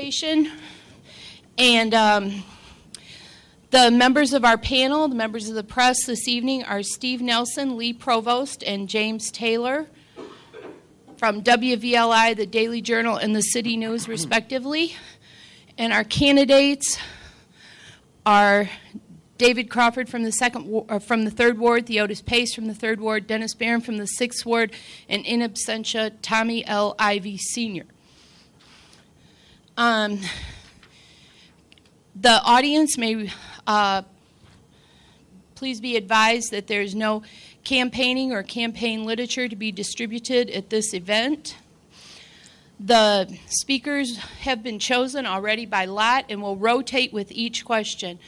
presentation. And the members of our panel, the members of the press this evening are Steve Nelson, Lee Provost, and James Taylor from WVLI, the Daily Journal, and the City News, respectively. And our candidates are David Crawford from the Third Ward, Theodis Pace from the Third Ward, Dennis Barron from the Sixth Ward, and in absentia, Tommy L. Ivy Sr. The audience may please be advised that there is no campaigning or campaign literature to be distributed at this event. The speakers have been chosen already by lot and will rotate with each question.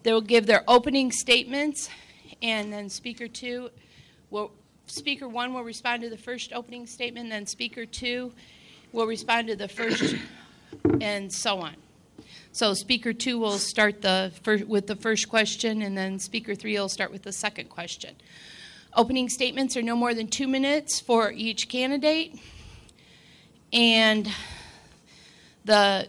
They will give their opening statements, and then Speaker 1 will respond to the first opening statement, then Speaker 2 will respond to the first, and so on. So Speaker 2 will start with the first question, and then Speaker 3 will start with the second question. Opening statements are no more than 2 minutes for each candidate, and the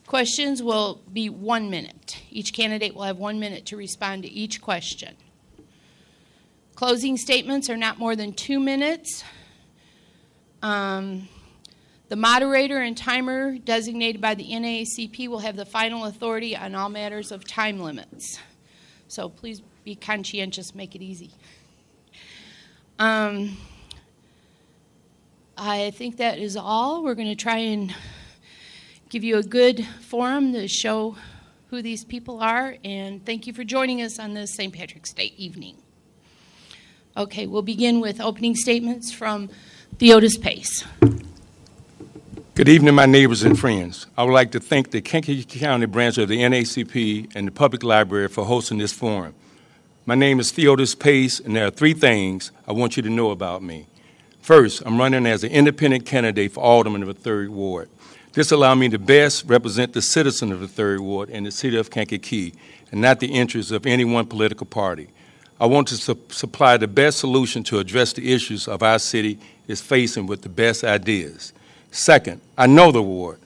questions will be 1 minute. Each candidate will have 1 minute to respond to each question. Closing statements are not more than 2 minutes. The moderator and timer designated by the NAACP will have the final authority on all matters of time limits. So please be conscientious, make it easy. I think that is all. We're going to try and give you a good forum to show who these people are, and thank you for joining us on this St. Patrick's Day evening. Okay, we'll begin with opening statements from Theodis Pace. Good evening, my neighbors and friends. I would like to thank the Kankakee County branch of the NAACP and the Public Library for hosting this forum. My name is Theodis Pace, and there are 3 things I want you to know about me. First, I'm running as an independent candidate for Alderman of the 3rd Ward. This allows me to best represent the citizen of the 3rd Ward and the city of Kankakee, and not the interests of any one political party. I want to supply the best solution to address the issues of our city is facing with the best ideas. Second, I know the ward,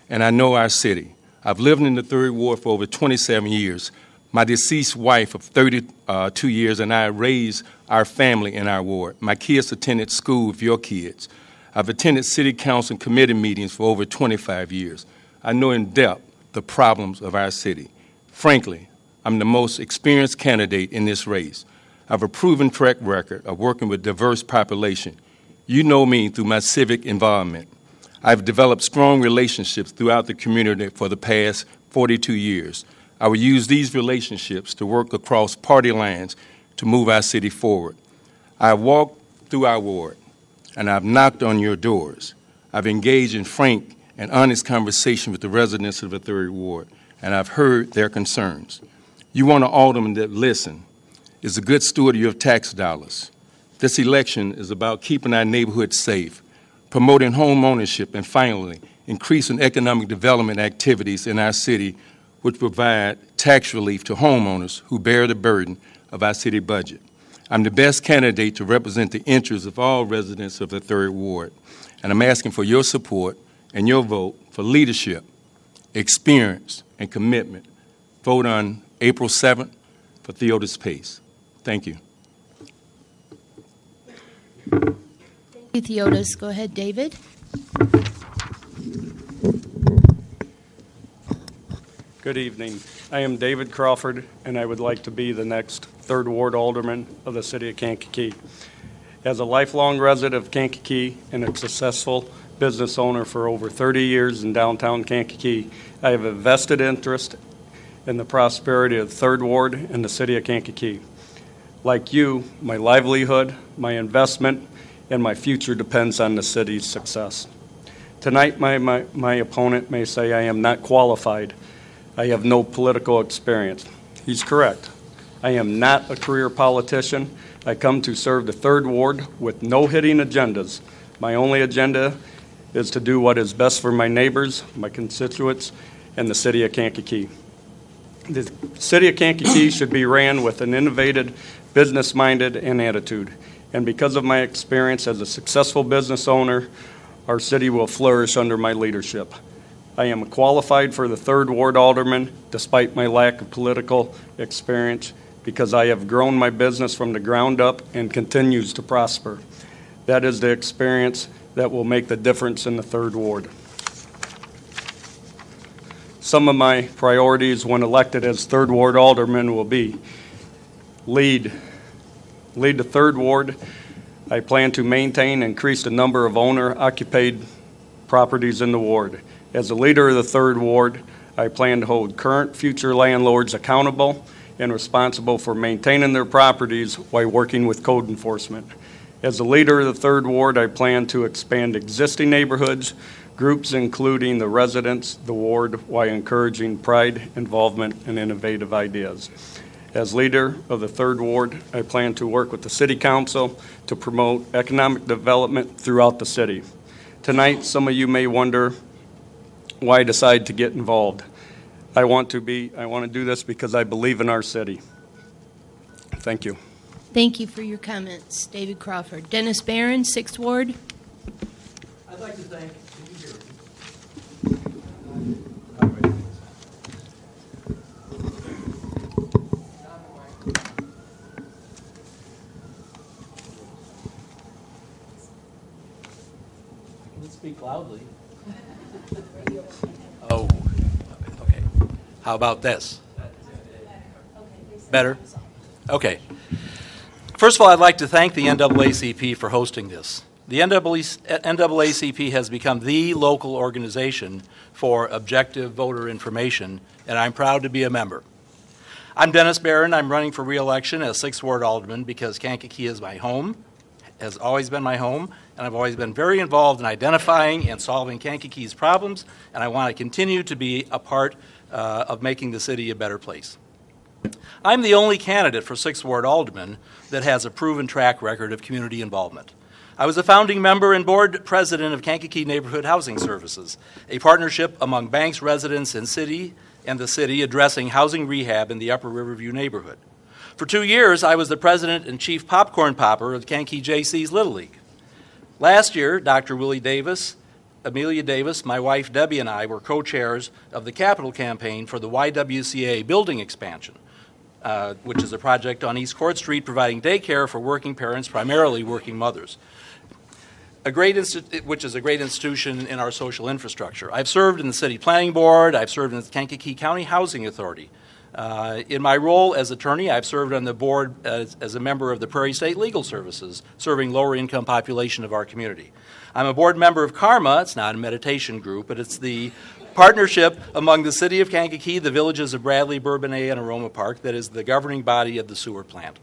and I know our city. I've lived in the 3rd Ward for over 27 years. My deceased wife of 32 years and I raised our family in our ward. My kids attended school with your kids. I've attended city council and committee meetings for over 25 years. I know in depth the problems of our city. Frankly, I'm the most experienced candidate in this race. I have a proven track record of working with diverse population. You know me through my civic involvement. I've developed strong relationships throughout the community for the past 42 years. I will use these relationships to work across party lines to move our city forward. I've walked through our ward, and I've knocked on your doors. I've engaged in frank and honest conversation with the residents of the 3rd Ward, and I've heard their concerns. You want an alderman that listens, is a good steward of your tax dollars. This election is about keeping our neighborhoods safe, promoting home ownership, and finally, increasing economic development activities in our city which provide tax relief to homeowners who bear the burden of our city budget. I'm the best candidate to represent the interests of all residents of the 3rd Ward, and I'm asking for your support and your vote for leadership, experience, and commitment. Vote on April 7th for Theodis Pace. Thank you. Thank you, Theodis. Go ahead, David. Good evening. I am David Crawford, and I would like to be the next 3rd Ward Alderman of the city of Kankakee. As a lifelong resident of Kankakee and a successful business owner for over 30 years in downtown Kankakee, I have a vested interest in the prosperity of the 3rd Ward and the city of Kankakee. Like you, my livelihood, my investment, and my future depends on the city's success. Tonight, my opponent may say I am not qualified. I have no political experience. He's correct. I am not a career politician. I come to serve the 3rd Ward with no hidden agendas. My only agenda is to do what is best for my neighbors, my constituents, and the city of Kankakee. The city of Kankakee should be ran with an innovative, business-minded and attitude. And because of my experience as a successful business owner Our city will flourish under my leadership. I am qualified for the 3rd Ward Alderman despite my lack of political experience because I have grown my business from the ground up and continues to prosper. That is the experience that will make the difference in the 3rd Ward. Some of my priorities when elected as 3rd Ward Alderman will be lead the 3rd Ward. I plan to maintain and increase the number of owner-occupied properties in the ward. As a leader of the 3rd Ward, I plan to hold current future landlords accountable and responsible for maintaining their properties while working with code enforcement. As a leader of the 3rd Ward, I plan to expand existing neighborhoods, groups including the residents, the ward, while encouraging pride, involvement, and innovative ideas. As leader of the 3rd Ward, I plan to work with the City Council to promote economic development throughout the city. Tonight, some of you may wonder why I decided to get involved. I want to do this because I believe in our city. Thank you. Thank you for your comments, David Crawford. Dennis Barron, 6th Ward. I'd like to thank. Can you hear me? I can speak loudly. Oh, okay. How about this? Better? Okay. First of all, I'd like to thank the NAACP for hosting this. The NAACP has become the local organization for objective voter information, and I'm proud to be a member. I'm Dennis Barron. I'm running for re-election as 6th Ward Alderman because Kankakee is my home, has always been my home, and I've always been very involved in identifying and solving Kankakee's problems, and I want to continue to be a part of making the city a better place. I'm the only candidate for 6th Ward Alderman that has a proven track record of community involvement. I was a founding member and board president of Kankakee Neighborhood Housing Services, a partnership among banks, residents, and the city addressing housing rehab in the Upper Riverview neighborhood. For 2 years, I was the president and chief popcorn popper of Kankakee JC's Little League. Last year, Dr. Willie Davis, Amelia Davis, my wife Debbie, and I were co-chairs of the capital campaign for the YWCA building expansion, which is a project on East Court Street providing daycare for working parents, primarily working mothers, which is a great institution in our social infrastructure. I've served in the City Planning Board. I've served in the Kankakee County Housing Authority. In my role as attorney, I've served on the board as a member of the Prairie State Legal Services, serving lower-income population of our community. I'm a board member of Karma. It's not a meditation group, but it's the partnership among the city of Kankakee, the villages of Bradley, Bourbonnais, and Aroma Park that is the governing body of the sewer plant.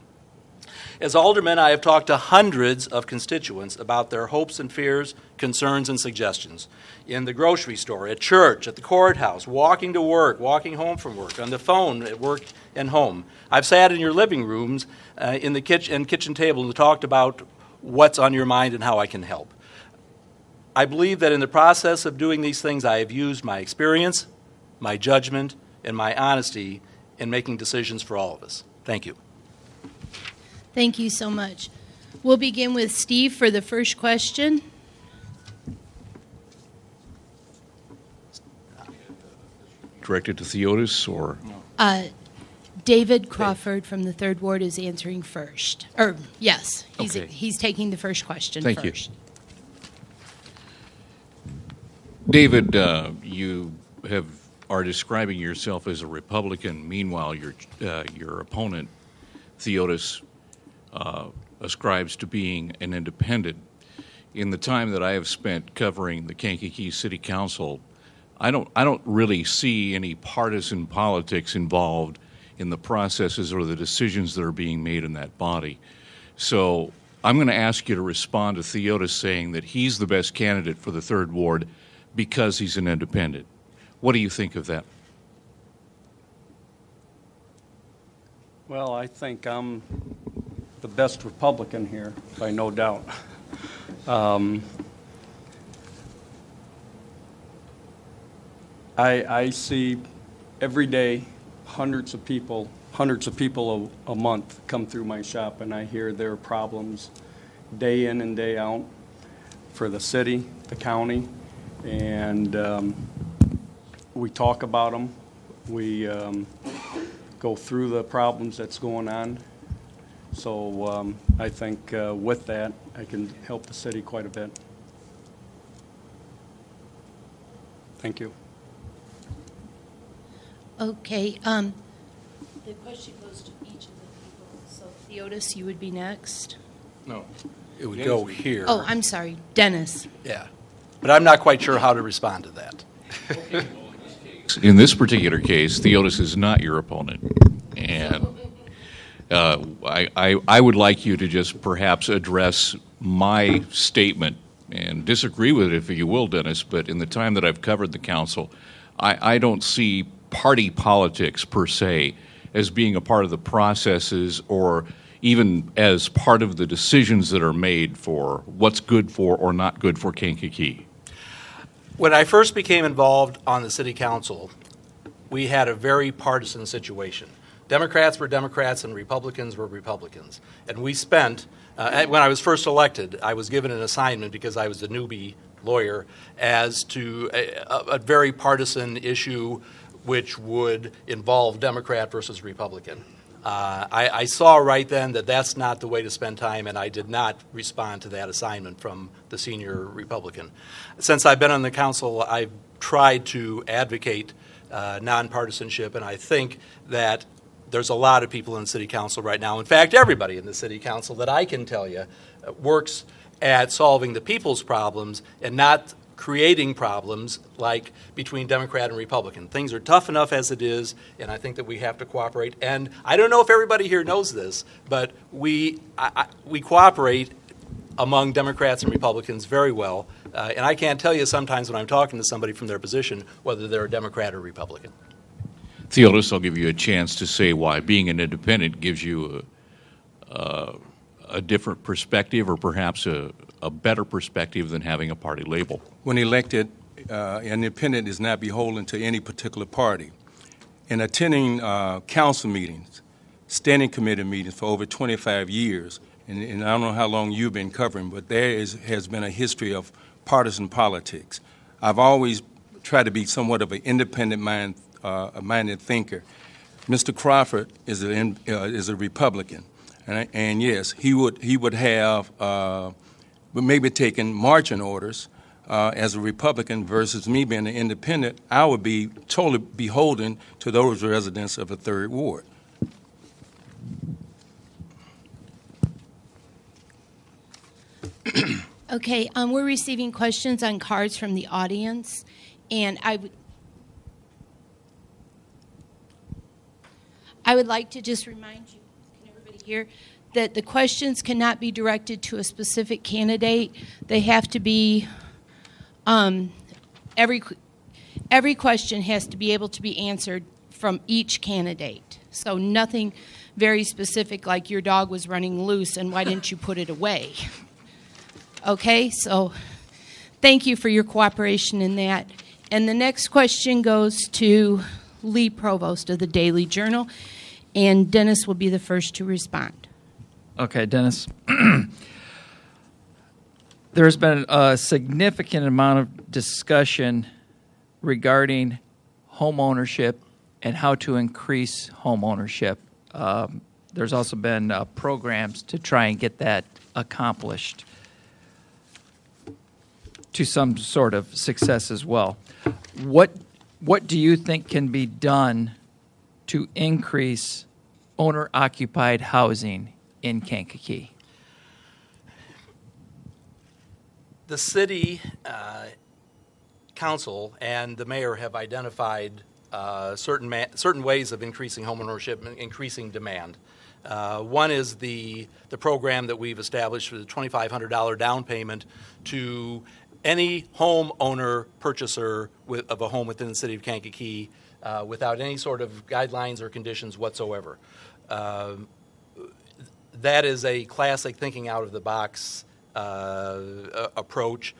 As alderman, I have talked to hundreds of constituents about their hopes and fears, concerns and suggestions. In the grocery store, at church, at the courthouse, walking to work, walking home from work, on the phone, at work and home. I've sat in your living rooms, in the kitchen table and talked about what's on your mind and how I can help. I believe that in the process of doing these things, I have used my experience, my judgment, and my honesty in making decisions for all of us. Thank you. Thank you so much. We'll begin with Steve for the first question. Directed to Theotis or? David Crawford from the 3rd Ward is answering first. Yes, he's taking the first question Thank first. You. David, you are describing yourself as a Republican. Meanwhile, your opponent, Theotis, ascribes to being an independent. In the time that I have spent covering the Kankakee City Council, I don't really see any partisan politics involved in the processes or the decisions that are being made in that body. So I'm going to ask you to respond to Theotis saying that he's the best candidate for the 3rd Ward because he's an independent. What do you think of that? Well, I think I'm the best Republican here, by no doubt. I see every day hundreds of people a month come through my shop, and I hear their problems day in and day out. for the city, the county, and we talk about them. We go through the problems that's going on. So I think with that, I can help the city quite a bit. Thank you. Okay. The question goes to each of the people. So Theodis, you would be next. No. It would go here. Oh, I'm sorry, Dennis. Yeah. But I'm not quite sure how to respond to that. In this particular case, Theodis is not your opponent, and I would like you to just perhaps address my statement and disagree with it if you will, Dennis, but in the time that I've covered the council, I don't see party politics per se as being a part of the processes or even as part of the decisions that are made for what's good for or not good for Kankakee. When I first became involved on the city council, we had a very partisan situation. Democrats were Democrats and Republicans were Republicans. And we spent, when I was first elected, I was given an assignment because I was a newbie lawyer as to a very partisan issue which would involve Democrat versus Republican. I saw right then that that's not the way to spend time, and I did not respond to that assignment from the senior Republican. Since I've been on the council, I've tried to advocate nonpartisanship, and I think that there's a lot of people in the city council right now, in fact, everybody in the city council that I can tell you works at solving the people's problems and not creating problems like between Democrat and Republican. Things are tough enough as it is, and I think that we have to cooperate. And I don't know if everybody here knows this, but we cooperate among Democrats and Republicans very well. And I can't tell you sometimes when I'm talking to somebody from their position whether they're a Democrat or Republican. Theodis, I'll give you a chance to say why being an independent gives you a different perspective or perhaps a better perspective than having a party label. When elected, an independent is not beholden to any particular party. In attending council meetings, standing committee meetings for over 25 years, and I don't know how long you've been covering, but has been a history of partisan politics. I've always tried to be somewhat of an independent minded thinker. Mr. Crawford is a Republican, and yes, he would have maybe taken marching orders as a Republican versus me being an independent. I would be totally beholden to those residents of the 3rd Ward. Okay, we're receiving questions on cards from the audience, and I would like to just remind you, can everybody hear, that the questions cannot be directed to a specific candidate. They have to be, every question has to be able to be answered from each candidate. So nothing very specific like your dog was running loose and why didn't you put it away? Okay, so thank you for your cooperation in that. And the next question goes to Lee Provost of the Daily Journal, and Dennis will be the first to respond. Okay, Dennis. There's been a significant amount of discussion regarding home ownership and how to increase home ownership. There's also been programs to try and get that accomplished to some sort of success as well. What do you think can be done to increase owner-occupied housing in Kankakee? The city council and the mayor have identified certain ways of increasing homeownership and increasing demand. One is the program that we've established for the $2,500 down payment to any homeowner purchaser of a home within the city of Kankakee without any sort of guidelines or conditions whatsoever. That is a classic thinking out of the box approach.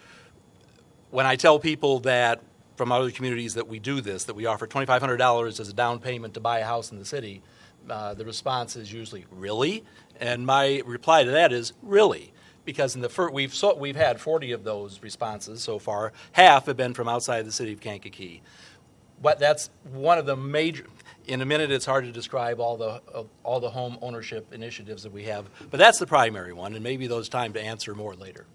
When I tell people that from other communities that we do this, that we offer $2,500 as a down payment to buy a house in the city, the response is usually, really? And my reply to that is, really? because we've had 40 of those responses so far. Half have been from outside the city of Kankakee. But that's one of the major. In a minute, it's hard to describe all the home ownership initiatives that we have, but that's the primary one, and maybe there's time to answer more later.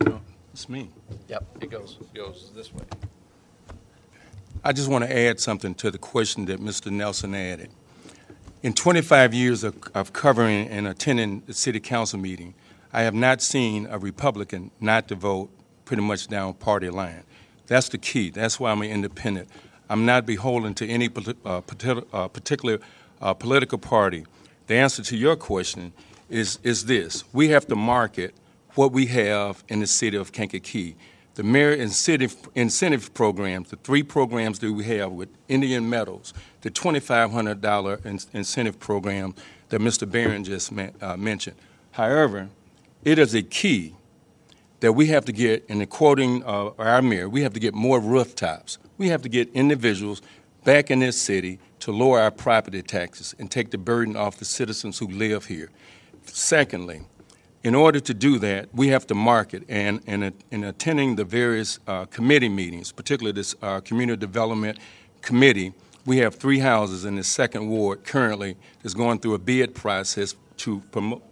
No, it's me. Yep, it goes this way. I just want to add something to the question that Mr. Nelson added. In 25 years of covering and attending the city council meeting, I have not seen a Republican not to vote pretty much down party line. That's the key. That's why I'm an independent. I'm not beholden to any particular political party. The answer to your question is this. We have to market what we have in the city of Kankakee. The mayor incentive programs, the 3 programs that we have with Indian Metals, the $2,500 incentive program that Mr. Barron just mentioned. However, it is a key that we have to get, in the quoting our mayor, we have to get more rooftops. We have to get individuals back in this city to lower our property taxes and take the burden off the citizens who live here. Secondly, in order to do that, we have to market, and in attending the various committee meetings, particularly this Community Development Committee, we have 3 houses in the 2nd Ward currently that's going through a bid process to promote.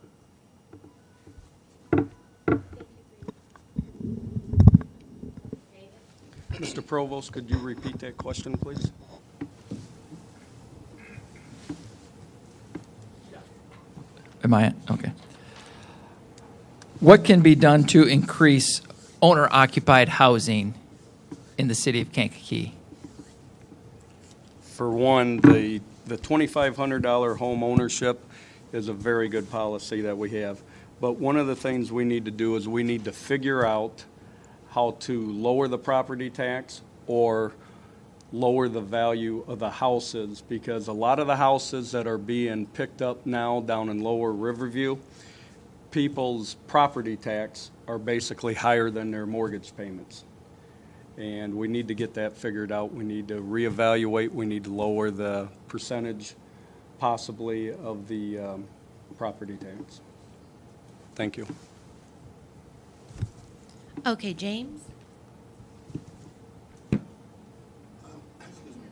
Mr. Provost, could you repeat that question, please? Am I? Okay. What can be done to increase owner-occupied housing in the city of Kankakee? For one, the $2,500 home ownership is a very good policy that we have. But one of the things we need to do is we need to figure out how to lower the property tax or lower the value of the houses, because a lot of the houses that are being picked up now down in Lower Riverview, people's property tax are basically higher than their mortgage payments. And we need to get that figured out. We need to reevaluate. We need to lower the percentage possibly of the property tax. Thank you. Okay, James?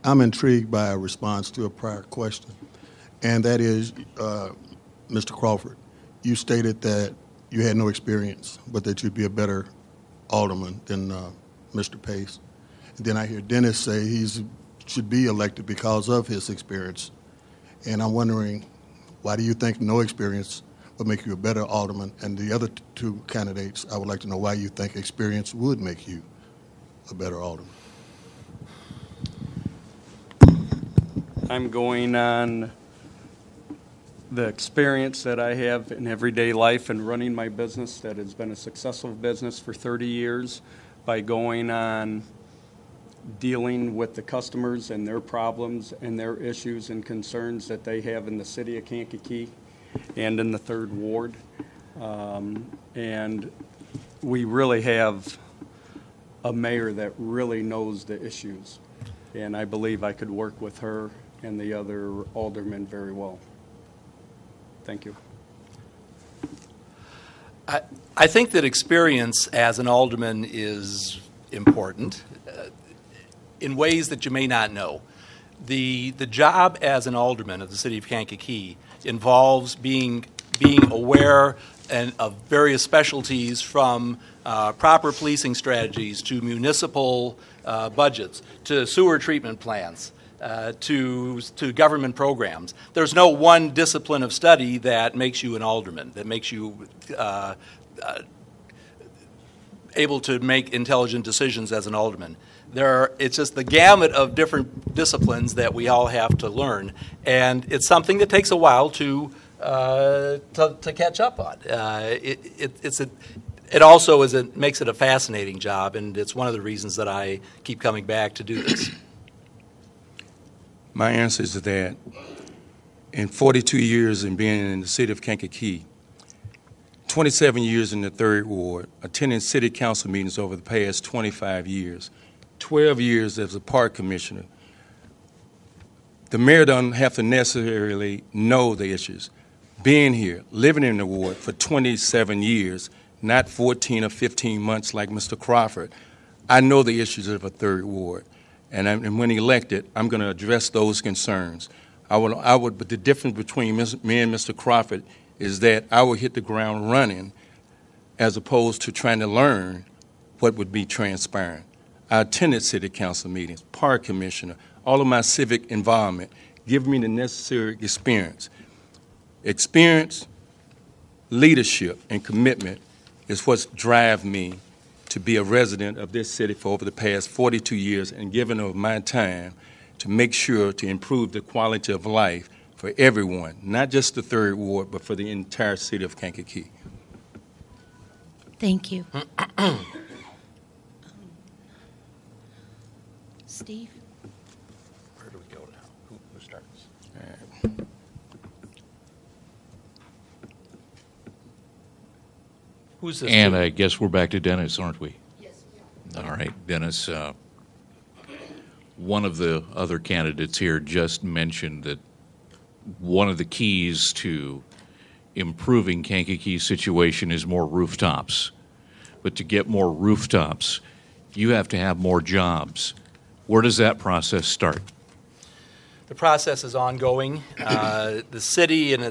I'm intrigued by a response to a prior question, and that is, Mr. Crawford, you stated that you had no experience, but that you'd be a better alderman than Mr. Pace. And then I hear Dennis say he should be elected because of his experience. And I'm wondering, why do you think no experience would make you a better alderman? And the other 2 candidates, I would like to know why you think experience would make you a better alderman. I'm going on the experience that I have in everyday life and running my business that has been a successful business for 30 years by going on dealing with the customers and their problems and their issues and concerns that they have in the city of Kankakee and in the 3rd Ward. And we really have a mayor that really knows the issues. And I believe I could work with her and the other aldermen very well. Thank you. I think that experience as an alderman is important in ways that you may not know. The job as an alderman of the city of Kankakee involves being aware of various specialties, from proper policing strategies to municipal budgets to sewer treatment plants. To government programs. There's no one discipline of study that makes you an alderman, that makes you able to make intelligent decisions as an alderman. It's just the gamut of different disciplines that we all have to learn, and it's something that takes a while to catch up on. It also makes it a fascinating job, and it's one of the reasons that I keep coming back to do this. My answer is that in 42 years in being in the city of Kankakee, 27 years in the 3rd Ward, attending city council meetings over the past 25 years, 12 years as a park commissioner, The mayor doesn't have to necessarily know the issues. Being here, living in the ward for 27 years, not 14 or 15 months like Mr. Crawford, I know the issues of a third ward. And when elected, I'm going to address those concerns. But the difference between me and Mr. Crawford is that I will hit the ground running as opposed to trying to learn what would be transparent. I attended city council meetings, park commissioner, all of my civic involvement, give me the necessary experience. Experience, leadership, and commitment is what's drive me to be a resident of this city for over the past 42 years and given of my time to make sure to improve the quality of life for everyone, not just the third ward, but for the entire city of Kankakee. Thank you. Steve? Where do we go now? Who starts? Who's this? And I guess we're back to Dennis, aren't we? Yes. All right, Dennis. One of the other candidates here just mentioned that one of the keys to improving Kankakee's situation is more rooftops. But to get more rooftops, you have to have more jobs. Where does that process start? The process is ongoing. The city and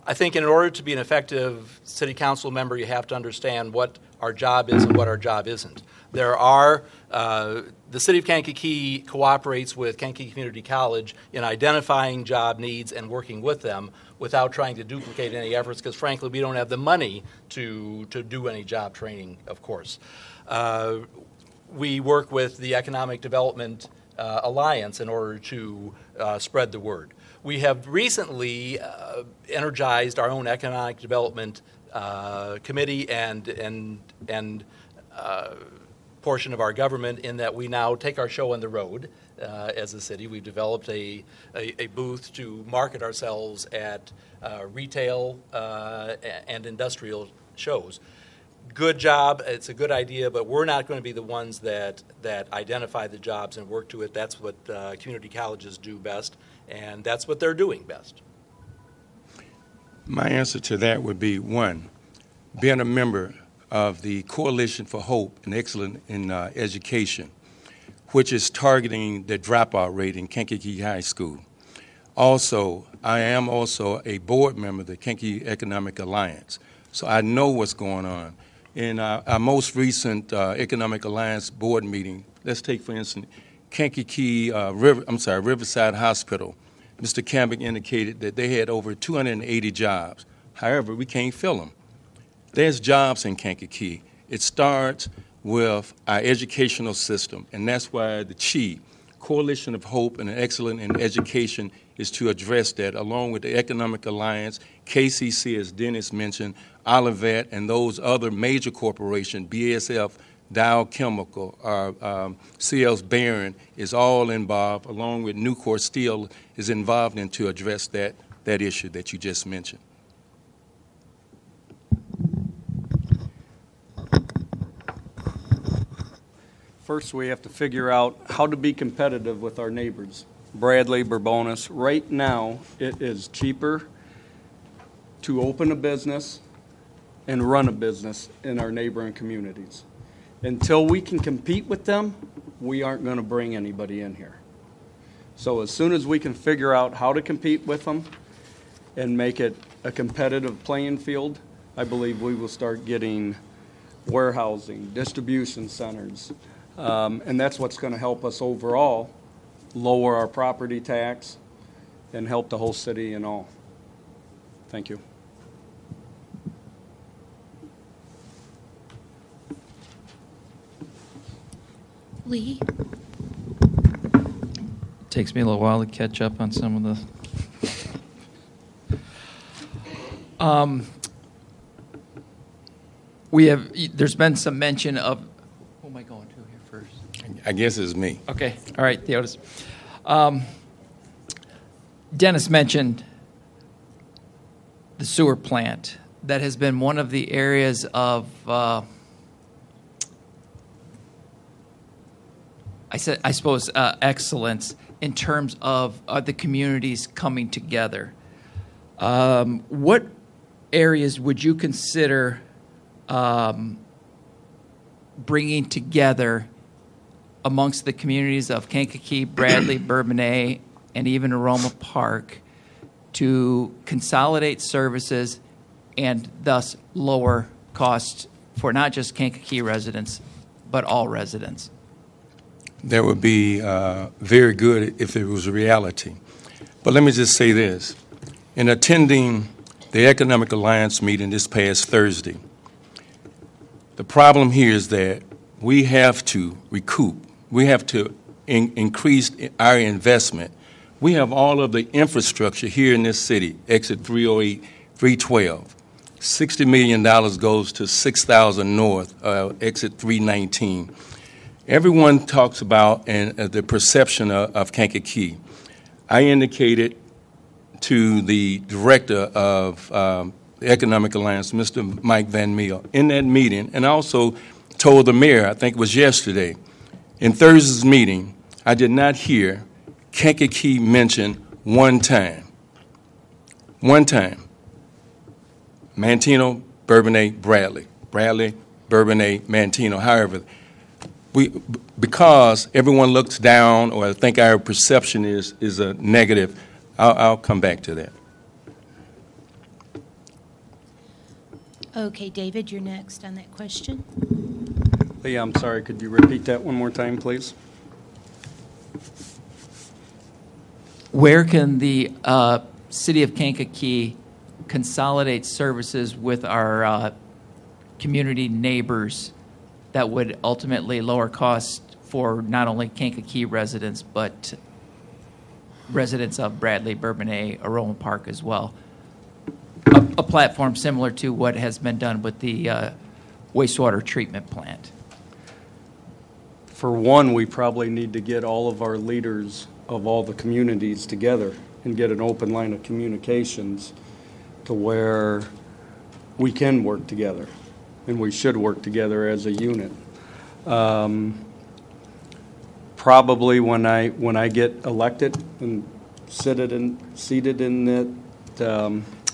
I think in order to be an effective city council member, you have to understand what our job is and what our job isn't. There are, the city of Kankakee cooperates with Kankakee Community College in identifying job needs and working with them without trying to duplicate any efforts, because frankly, we don't have the money to do any job training, of course. We work with the Economic Development Alliance in order to spread the word. We have recently energized our own economic development committee and portion of our government in that we now take our show on the road as a city. We've developed a booth to market ourselves at retail and industrial shows. Good job. It's a good idea, but we're not going to be the ones that identify the jobs and work to it. That's what community colleges do best, and that's what they're doing best. My answer to that would be, one, being a member of the Coalition for Hope and Excellence in Education, which is targeting the dropout rate in Kankakee High School. Also, I am also a board member of the Kankakee Economic Alliance, so I know what's going on. In our most recent Economic Alliance board meeting, let's take, for instance, Kankakee, Riverside Hospital. Mr. Cambick indicated that they had over 280 jobs. However, we can't fill them. There's jobs in Kankakee. It starts with our educational system, and that's why the CHI, Coalition of Hope and Excellence in Education, is to address that, along with the Economic Alliance, KCC, as Dennis mentioned, Olivet, and those other major corporations, BASF, Dow Chemical, C.L.'s Barron is all involved, along with Nucor Steel is involved in to address that issue that you just mentioned. First, we have to figure out how to be competitive with our neighbors. Bradley, Bourbonus, right now it is cheaper to open a business and run a business in our neighboring communities. Until we can compete with them, we aren't going to bring anybody in here. So as soon as we can figure out how to compete with them and make it a competitive playing field, I believe we will start getting warehousing, distribution centers, and that's what's going to help us overall lower our property tax and help the whole city and all. Thank you. Lee? Takes me a little while to catch up on some of the. There's been some mention of. Who am I going to here first? I guess it's me. Okay. All right, Theodis. Dennis mentioned the sewer plant. That has been one of the areas of. I suppose excellence in terms of the communities coming together. What areas would you consider bringing together amongst the communities of Kankakee, Bradley, Bourbonnais, and even Aroma Park to consolidate services and thus lower costs for not just Kankakee residents, but all residents? That would be very good if it was a reality. But let me just say this. In attending the Economic Alliance meeting this past Thursday, the problem here is that we have to recoup. We have to increase our investment. We have all of the infrastructure here in this city, exit 308, 312. $60 million goes to 6,000 North, exit 319. Everyone talks about the perception of Kankakee. I indicated to the director of the Economic Alliance, Mr. Mike Van Meel, in that meeting, and I also told the mayor, I think it was yesterday, in Thursday's meeting, I did not hear Kankakee mentioned one time. One time. Manteno, Bourbonnais, Bradley. Bradley, Bourbonnais, Manteno. However, because everyone looks down, or I think our perception is a negative, I'll come back to that. Okay, David, you're next on that question. Leah, I'm sorry, could you repeat that one more time, please? Where can the city of Kankakee consolidate services with our community neighbors that would ultimately lower costs for not only Kankakee residents, but residents of Bradley, Bourbonnais, Aroma Park as well? A platform similar to what has been done with the wastewater treatment plant. For one, we probably need to get all of our leaders of all the communities together and get an open line of communications to where we can work together, and we should work together as a unit. Probably when I get elected and seated in that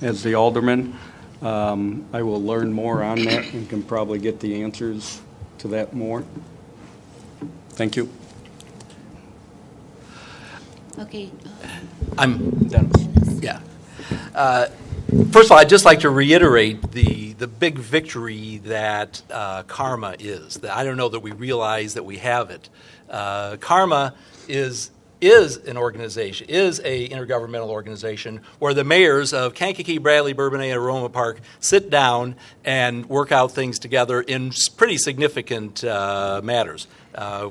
as the alderman, I will learn more on that and can probably get the answers to that more. Thank you. Okay. I'm done. Yeah. First of all, I'd just like to reiterate the big victory that Karma is. That I don't know that we realize that we have it. Karma is an organization, is a intergovernmental organization where the mayors of Kankakee, Bradley, Bourbonnais, and Aroma Park sit down and work out things together in pretty significant matters.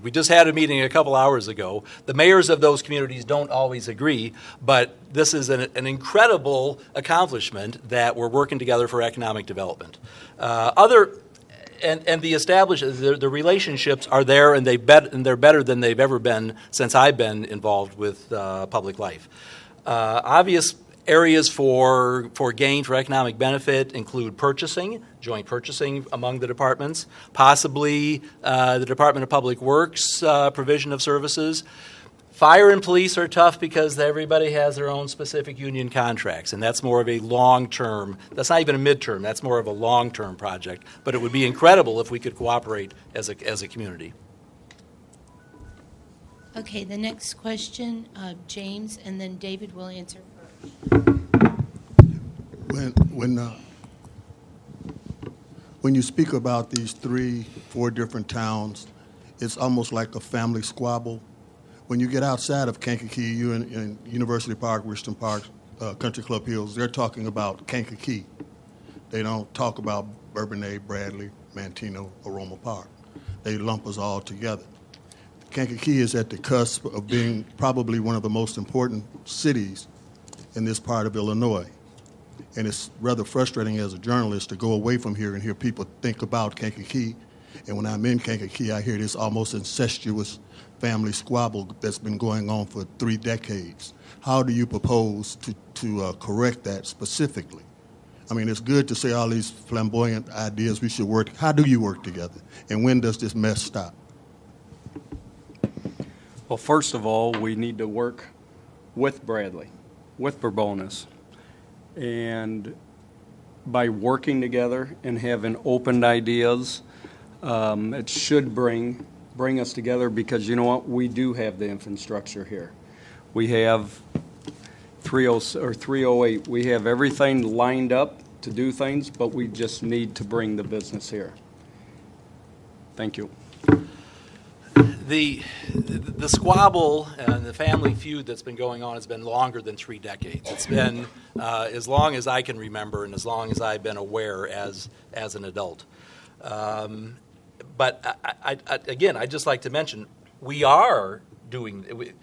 We just had a meeting a couple hours ago. The mayors of those communities don't always agree, but this is an incredible accomplishment that we're working together for economic development. And the relationships are there, and they're better than they've ever been since I've been involved with public life. Obvious areas for gain, for economic benefit, include purchasing, joint purchasing among the departments, possibly the Department of Public Works provision of services. Fire and police are tough because everybody has their own specific union contracts, and that's more of a long-term, that's not even a midterm, that's more of a long-term project. But it would be incredible if we could cooperate as a community. Okay, the next question, James, and then David will answer first. When you speak about these 3-4 different towns, it's almost like a family squabble. When you get outside of Kankakee, you in University Park, Richton Park, Country Club Hills, they're talking about Kankakee. They don't talk about Bourbonnais, Bradley, Manteno, Aroma Park. They lump us all together. Kankakee is at the cusp of being probably one of the most important cities in this part of Illinois. And it's rather frustrating as a journalist to go away from here and hear people think about Kankakee. And when I'm in Kankakee, I hear this almost incestuous family squabble that's been going on for 3 decades. How do you propose to correct that specifically? I mean, it's good to say all these flamboyant ideas we should work. How do you work together? And when does this mess stop? Well, first of all, we need to work with Bradley, with Bourbonus. And by working together and having open ideas, it should bring us together, because you know what? We do have the infrastructure here. We have 308. We have everything lined up to do things, but we just need to bring the business here. Thank you. The squabble and the family feud that's been going on has been longer than 3 decades. It's been as long as I can remember and as long as I've been aware as an adult. But again, I'd just like to mention, we are doing.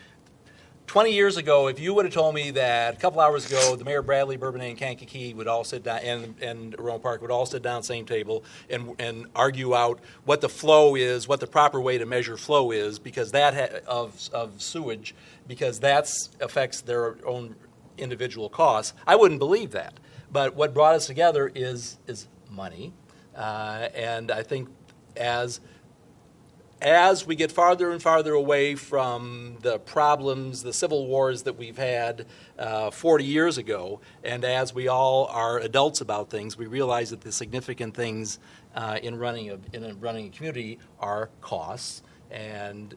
20 years ago, if you would have told me that a couple hours ago, the Mayor Bradley, Bourbonnais, and Kankakee would all sit down, and Aroma Park would all sit down at the same table and argue out what the flow is, what the proper way to measure flow is, because that of sewage, because that affects their own individual costs, I wouldn't believe that. But what brought us together is money, and I think as we get farther and farther away from the problems, the civil wars that we've had 40 years ago, and as we all are adults about things, we realize that the significant things in running a community are costs, and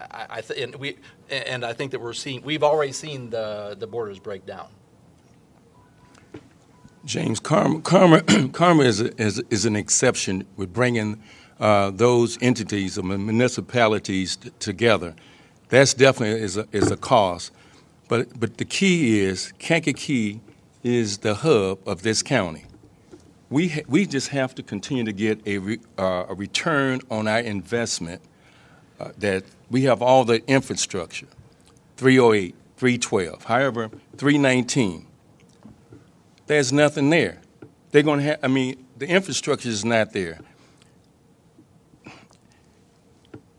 I think that we've already seen the borders break down. James, Karma is an exception with bringing those entities or municipalities together. That's definitely is a cost. But the key is Kankakee is the hub of this county. We just have to continue to get a return on our investment. That we have all the infrastructure, 308, 312. However, 319, there's nothing there. They're going to have. The infrastructure is not there.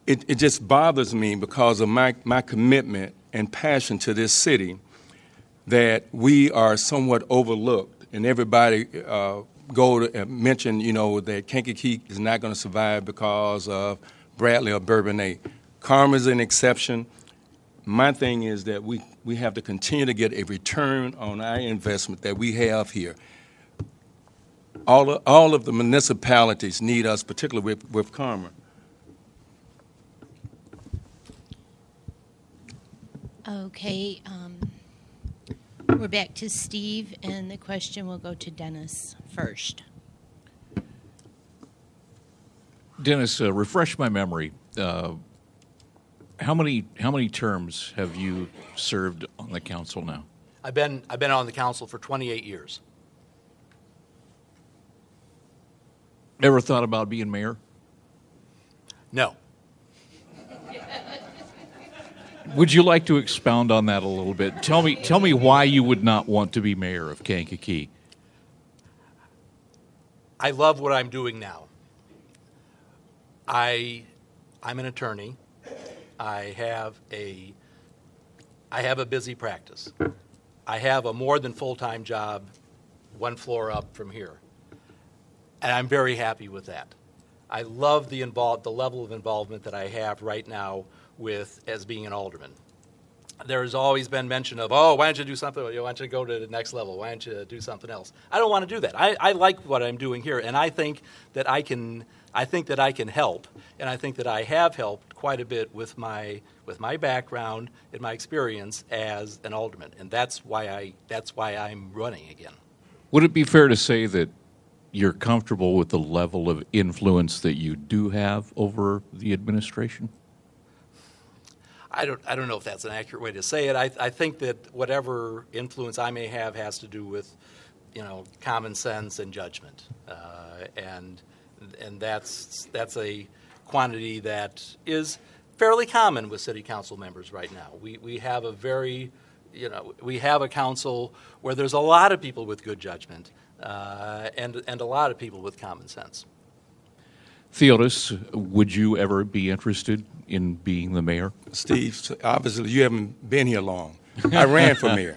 It just bothers me because of my commitment and passion to this city that we are somewhat overlooked, and everybody go to mention, that Kankakee is not going to survive because of Bradley or Bourbonnais. Karma is an exception. My thing is that we have to continue to get a return on our investment that we have here. All of the municipalities need us, particularly with Karma. Okay, we're back to Steve, and the question will go to Dennis first. Dennis, refresh my memory. How many terms have you served on the council now? I've been on the council for 28 years. Ever thought about being mayor? No. Would you like to expound on that a little bit? Tell me why you would not want to be mayor of Kankakee. I love what I'm doing now. I'm an attorney. I have a busy practice. I have a more than full-time job, one floor up from here, and I'm very happy with that. I love the level of involvement that I have right now as being an alderman. There has always been mention of, why don't you do something? Why don't you go to the next level? Why don't you do something else? I don't want to do that. I like what I'm doing here, and I think that I can help, and I think that I have helped quite a bit with my background and my experience as an alderman, and that's why I'm running again. Would it be fair to say that you're comfortable with the level of influence that you do have over the administration? I don't know if that's an accurate way to say it. I think that whatever influence I may have has to do with, common sense and judgment, and that's a quantity that is fairly common with city council members right now. We have we have a council where there's a lot of people with good judgment, and a lot of people with common sense. Theodis, would you ever be interested in being the mayor? Steve, obviously you haven't been here long. I ran for mayor.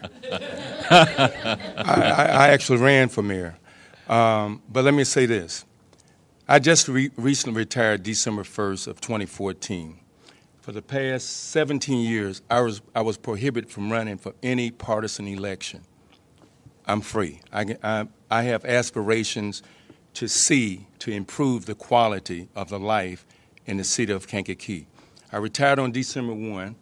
I actually ran for mayor. But let me say this. I just recently retired December 1st of 2014. For the past 17 years, I was prohibited from running for any partisan election. I'm free. I have aspirations to improve the quality of the life in the city of Kankakee. I retired on December 1.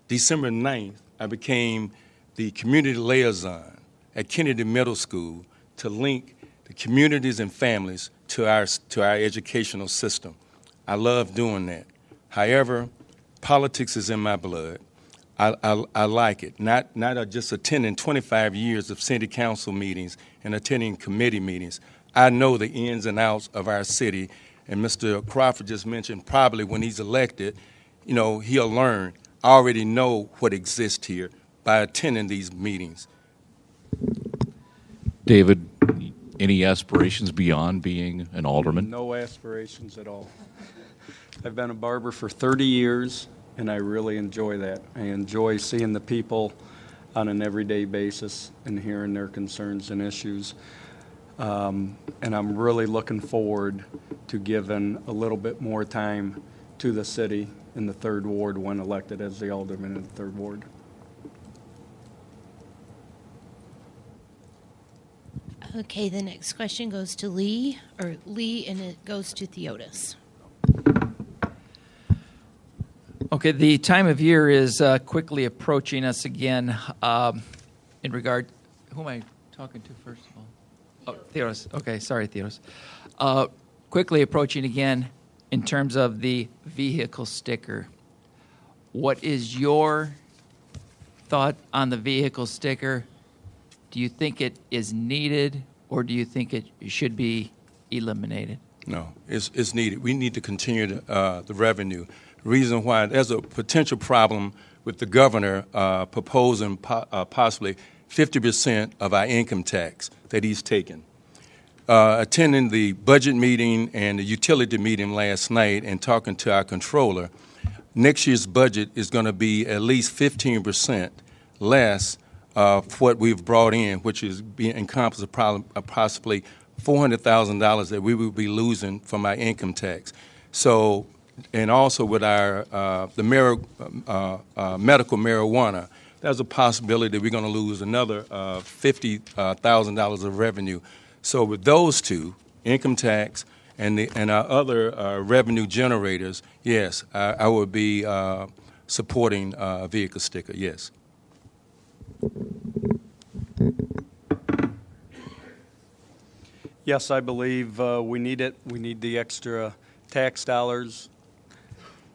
December 9th, I became the community liaison at Kennedy Middle School to link the communities and families to our educational system. I love doing that. However, politics is in my blood. I like it. Not just attending 25 years of city council meetings and attending committee meetings. I know the ins and outs of our city, and Mr. Crawford just mentioned probably when he's elected, he'll learn. I already know what exists here by attending these meetings. David, any aspirations beyond being an alderman? No aspirations at all. I've been a barber for 30 years, and I really enjoy that. I enjoy seeing the people on an everyday basis and hearing their concerns and issues. And I'm really looking forward to giving a little bit more time to the city in the 3rd Ward when elected as the alderman in the 3rd Ward. Okay, the next question goes to Lee, and it goes to Theotis. Okay, the time of year is quickly approaching us again. In regard, who am I talking to first of all? Oh, Theotis. Okay, sorry, Theotis. Quickly approaching again in terms of the vehicle sticker. What is your thought on the vehicle sticker? Do you think it is needed, or do you think it should be eliminated? No, it's needed. We need to continue the revenue. The reason why there's a potential problem with the governor proposing possibly 50% of our income tax that he's taken. Attending the budget meeting and the utility meeting last night and talking to our controller, next year's budget is going to be at least 15% less of what we've brought in, which is being encompasses possibly $400,000 that we will be losing from our income tax. So, and also with our medical marijuana, there's a possibility that we're going to lose another $50,000 of revenue. So with those two, income tax and our other revenue generators, yes, I would be supporting a vehicle sticker, yes. Yes, I believe we need it. We need the extra tax dollars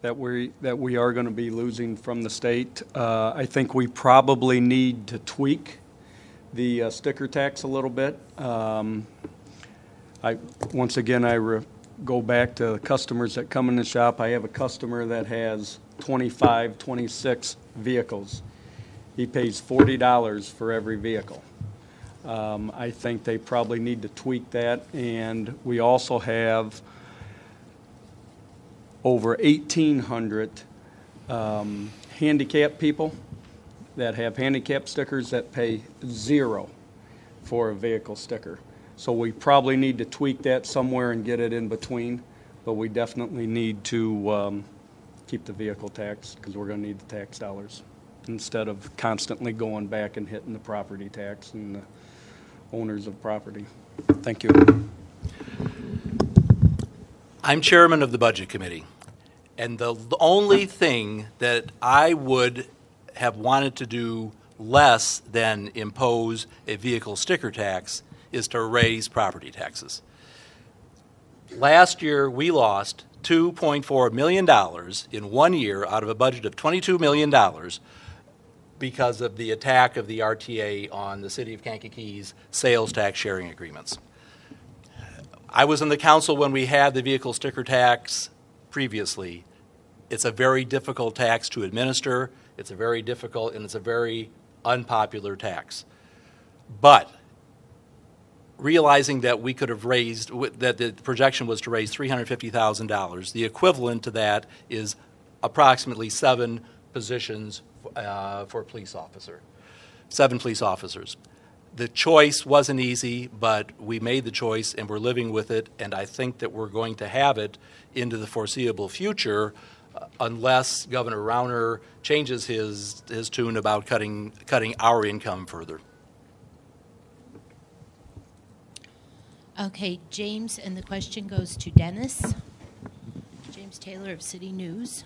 that we are going to be losing from the state. I think we probably need to tweak the sticker tax a little bit. Once again, I go back to customers that come in the shop. I have a customer that has 25, 26 vehicles. He pays $40 for every vehicle. I think they probably need to tweak that, and we also have over 1,800 handicapped people that have handicap stickers that pay $0 for a vehicle sticker. So we probably need to tweak that somewhere and get it in between, but we definitely need to keep the vehicle tax because we're going to need the tax dollars instead of constantly going back and hitting the property tax and the owners of property. Thank you. I'm chairman of the Budget Committee, and the only thing that I would have wanted to do less than impose a vehicle sticker tax is to raise property taxes. Last year, we lost $2.4 million in 1 year out of a budget of $22 million because of the attack of the RTA on the City of Kankakee's sales tax sharing agreements. I was in the council when we had the vehicle sticker tax previously. It's a very difficult tax to administer. It's a very difficult and it's a very unpopular tax. But realizing that we could have raised, that the projection was to raise $350,000, the equivalent to that is approximately 7 positions for a police officer, 7 police officers. The choice wasn't easy, but we made the choice and we're living with it, and I think that we're going to have it into the foreseeable future unless Governor Rauner changes his tune about cutting our income further. Okay, James, and the question goes to Dennis. James Taylor of City News.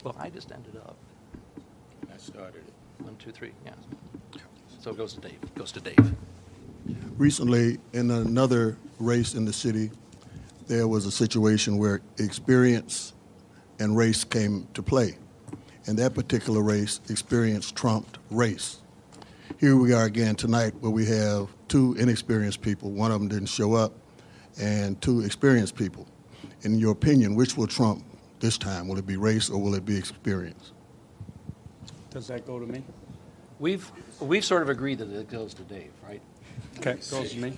Well, I just ended up. I started it. 1, 2, 3, yeah. So it goes to Dave. Goes to Dave. Recently, in another race in the city, there was a situation where experience and race came to play. In that particular race, experience trumped race. Here we are again tonight where we have 2 inexperienced people. One of them didn't show up, and 2 experienced people. In your opinion, which will trump this time? Will it be race or will it be experience? Does that go to me? We've sort of agreed that it goes to Dave, right? Okay, goes to me.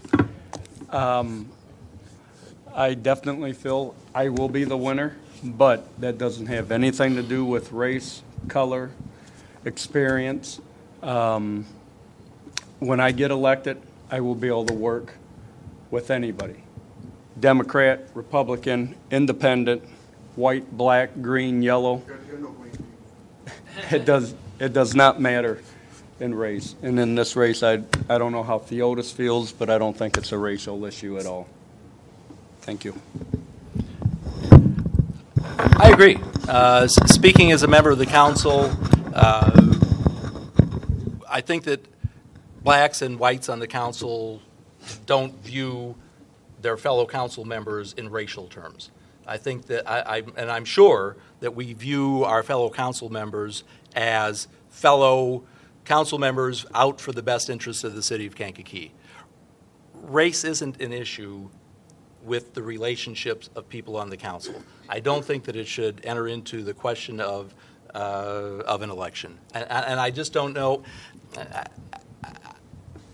I definitely feel I will be the winner, but that doesn't have anything to do with race, color, experience. When I get elected, I will be able to work with anybody. Democrat, Republican, independent, white, black, green, yellow. It does not matter in race. And in this race, I don't know how Theotis feels, but I don't think it's a racial issue at all. Thank you. I agree. Speaking as a member of the council, I think that blacks and whites on the council don't view their fellow council members in racial terms. I think that I'm sure that we view our fellow council members as fellow council members out for the best interests of the city of Kankakee. Race isn't an issue with the relationships of people on the council. I don't think that it should enter into the question of an election. And I just don't know.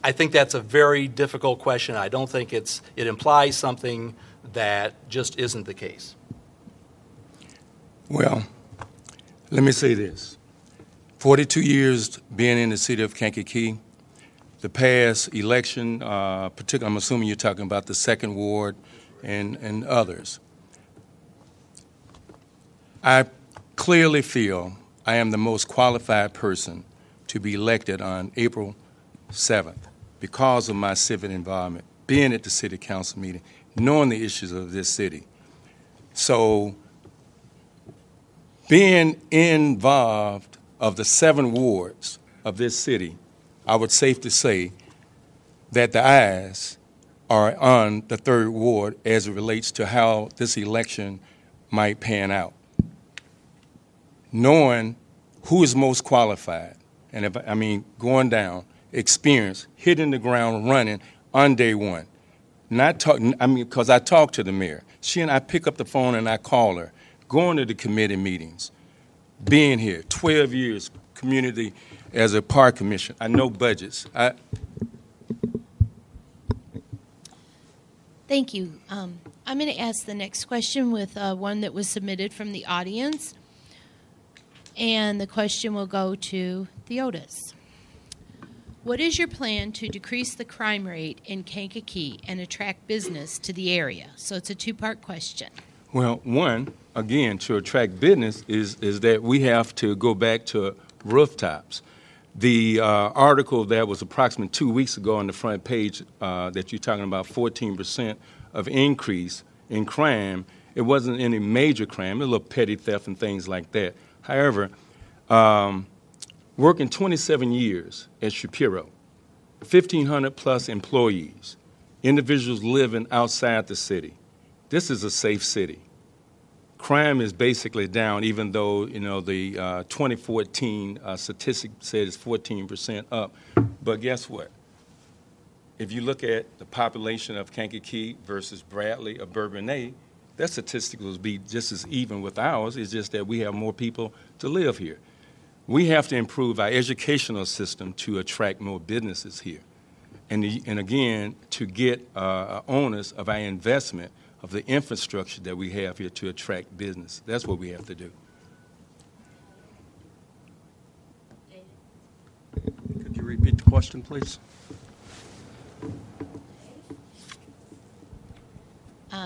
I think that's a very difficult question. I don't think it implies something that just isn't the case. Well, let me say this. 42 years being in the city of Kankakee, the past election, particularly, I'm assuming you're talking about the 2nd Ward and others. I clearly feel I am the most qualified person to be elected on April 7th because of my civic involvement, being at the city council meeting, knowing the issues of this city. So being involved of the 7 wards of this city, I would safe to say that the eyes are on the 3rd ward as it relates to how this election might pan out. Knowing who is most qualified, and going down, experience, hitting the ground running on day one. Not talking, because I talk to the mayor. She and I pick up the phone and I call her, going to the committee meetings, being here, 12 years, community as a park commission. I know budgets. Thank you. I'm going to ask the next question with one that was submitted from the audience. And the question will go to Theotis. What is your plan to decrease the crime rate in Kankakee and attract business to the area? So it's a 2-part question. Well, one, again, to attract business is that we have to go back to rooftops. The article that was approximately 2 weeks ago on the front page that you're talking about 14% of increase in crime, it wasn't any major crime, a little petty theft and things like that. However, working 27 years at Shapiro, 1,500 plus employees, individuals living outside the city. This is a safe city. Crime is basically down, even though the 2014 statistic said it's 14% up. But guess what? If you look at the population of Kankakee versus Bradley or Bourbonnais, that statistic will be just as even with ours. It's just that we have more people to live here. We have to improve our educational system to attract more businesses here. And again, to get owners of our investment of the infrastructure that we have here to attract business. That's what we have to do. Could you repeat the question, please?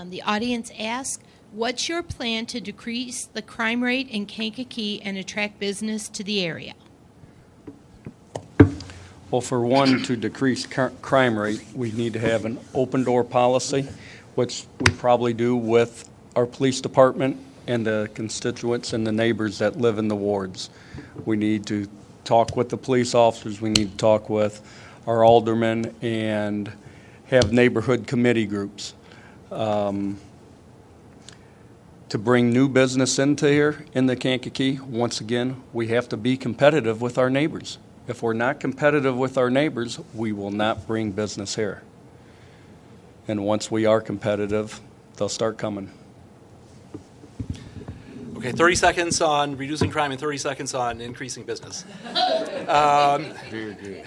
The audience asked, What's your plan to decrease the crime rate in Kankakee and attract business to the area? Well, for one, to decrease crime rate, we need to have an open door policy, which we probably do with our police department and the constituents and the neighbors that live in the wards. We need to talk with the police officers. We need to talk with our aldermen and have neighborhood committee groups. To bring new business into here in the Kankakee, once again, we have to be competitive with our neighbors. If we're not competitive with our neighbors, we will not bring business here. And once we are competitive, they'll start coming. Okay, 30 seconds on reducing crime and 30 seconds on increasing business. Very good.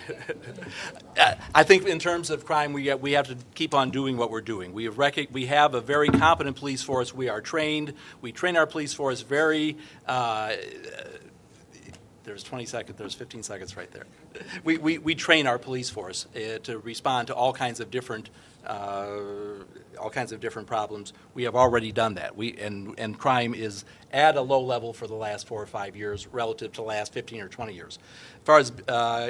I think in terms of crime, we have to keep on doing what we're doing. We have a very competent police force. We are trained. We train our police force very. There's 20 seconds. There's 15 seconds right there. We train our police force to respond to all kinds of different problems. We have already done that. And crime is at a low level for the last 4 or 5 years relative to the last 15 or 20 years. As far as